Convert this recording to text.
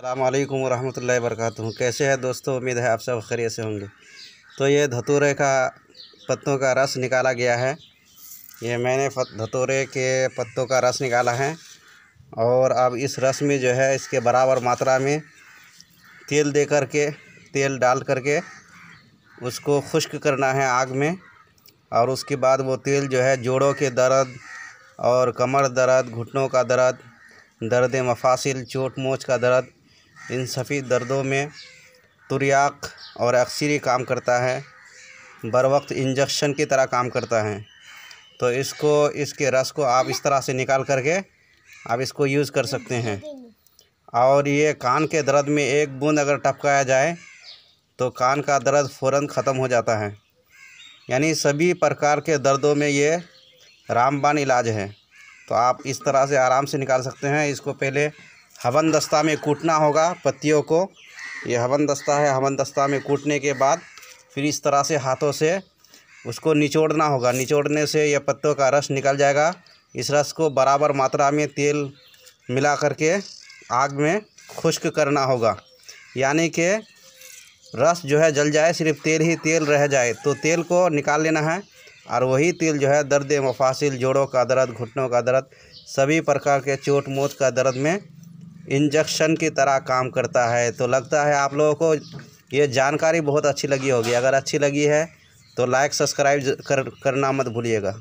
अस्सलामुअलैकुम वरहमतुल्लाहि वबरकातुहू। कैसे हैं दोस्तों, उम्मीद है आप सब खैरियत से होंगे। तो ये धतूरे का पत्तों का रस निकाला गया है। ये मैंने धतूरे के पत्तों का रस निकाला है और अब इस रस में जो है इसके बराबर मात्रा में तेल डाल करके उसको खुश्क करना है आग में। और उसके बाद वो तेल जो है जोड़ों के दर्द और कमर दर्द, घुटनों का दर्द, दर्द मफासिल, चोट मोच का दर्द, इन सभी दर्दों में तुर्याक और अक्सरी काम करता है। बर वक्त इंजेक्शन की तरह काम करता है। तो इसके रस को आप इस तरह से निकाल करके आप इसको यूज़ कर सकते हैं। और ये कान के दर्द में एक बूंद अगर टपकाया जाए तो कान का दर्द फ़ौरन ख़त्म हो जाता है। यानी सभी प्रकार के दर्दों में ये रामबाण इलाज है। तो आप इस तरह से आराम से निकाल सकते हैं। इसको पहले हवन दस्ता में कूटना होगा पत्तियों को। ये हवन दस्ता है, हवन दस्ता में कूटने के बाद फिर इस तरह से हाथों से उसको निचोड़ना होगा। निचोड़ने से यह पत्तों का रस निकल जाएगा। इस रस को बराबर मात्रा में तेल मिला करके आग में खुश्क करना होगा। यानी कि रस जो है जल जाए, सिर्फ तेल ही तेल रह जाए तो तेल को निकाल लेना है। और वही तेल जो है दर्द मफासिल, जोड़ों का दर्द, घुटनों का दर्द, सभी प्रकार के चोट मोच का दर्द में इंजेक्शन की तरह काम करता है। तो लगता है आप लोगों को ये जानकारी बहुत अच्छी लगी होगी। अगर अच्छी लगी है तो लाइक सब्सक्राइब करना मत भूलिएगा।